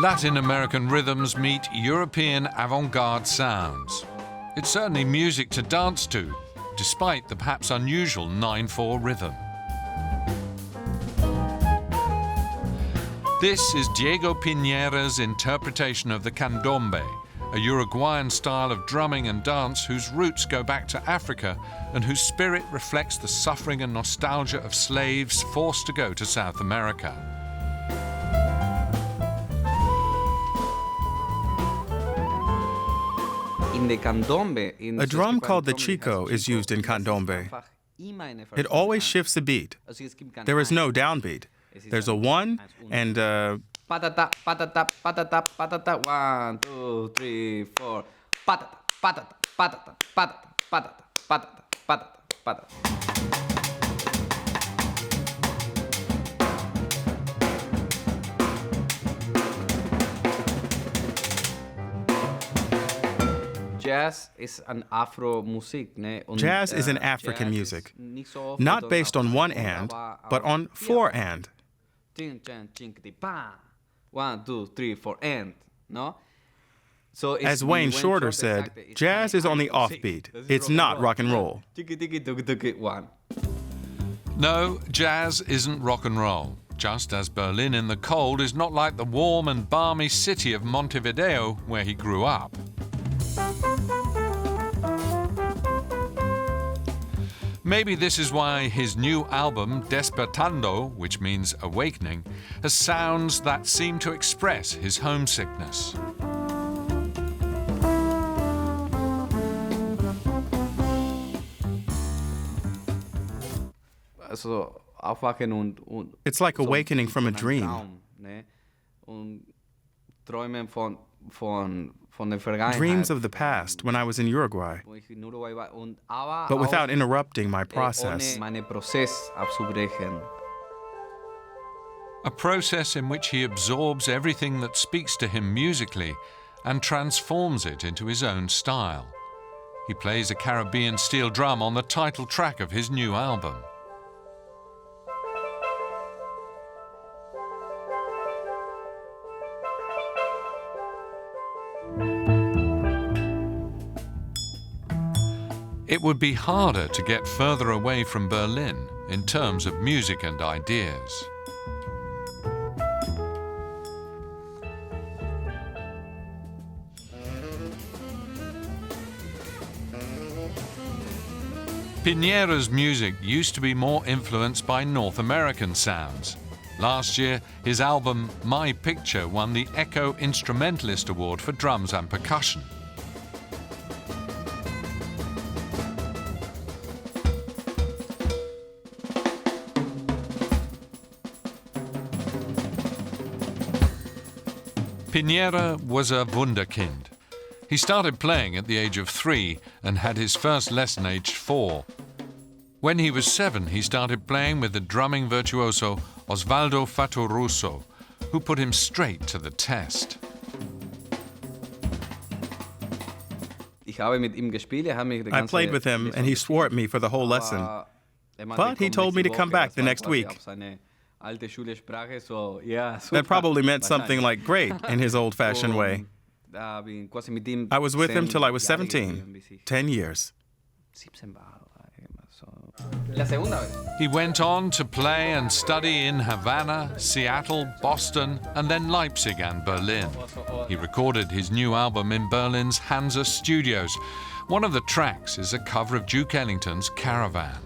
Latin American rhythms meet European avant-garde sounds. It's certainly music to dance to, despite the perhaps unusual 9/4 rhythm. This is Diego Pinera's interpretation of the candombe, a Uruguayan style of drumming and dance whose roots go back to Africa and whose spirit reflects the suffering and nostalgia of slaves forced to go to South America. A drum called the chico is used in candombe. It always shifts the beat. There is no downbeat. There's a one and patata, patata, patata, patata, 1, 2, 3, 4. Patata, patata, patata, patata, patata, patata, patata, patata. Jazz is an Afro music, ne? Jazz is an African music, not based on one and, but on four and. 1, 2, 3, 4, and, no? So as Wayne Shorter said, jazz is on the offbeat. It's not rock and roll. No, jazz isn't rock and roll, just as Berlin in the cold is not like the warm and balmy city of Montevideo where he grew up. Maybe this is why his new album, Despertando, which means awakening, has sounds that seem to express his homesickness. It's like awakening from a dream. Dreams of the past when I was in Uruguay, but without interrupting my process. A process in which he absorbs everything that speaks to him musically and transforms it into his own style. He plays a Caribbean steel drum on the title track of his new album. It would be harder to get further away from Berlin in terms of music and ideas. Pinera's music used to be more influenced by North American sounds. Last year, his album My Picture won the Echo Instrumentalist Award for drums and percussion. Pinera was a wunderkind. He started playing at the age of 3 and had his first lesson aged 4. When he was 7, he started playing with the drumming virtuoso Osvaldo Fattoruso, who put him straight to the test. I played with him and he swore at me for the whole lesson. But he told me to come back the next week. That probably meant something like great in his old-fashioned way. I was with him till I was 17, 10 years. He went on to play and study in Havana, Seattle, Boston, and then Leipzig and Berlin. He recorded his new album in Berlin's Hansa Studios. One of the tracks is a cover of Duke Ellington's Caravan.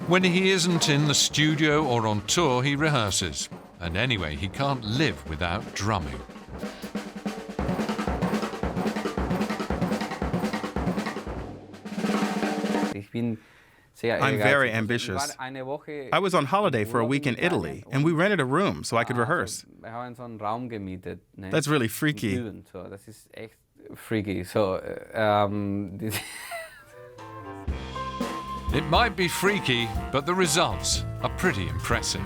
When he isn't in the studio or on tour, he rehearses. And anyway, he can't live without drumming. I'm very ambitious. I was on holiday for a week in Italy, and we rented a room so I could rehearse. That's really freaky. It might be freaky, but the results are pretty impressive.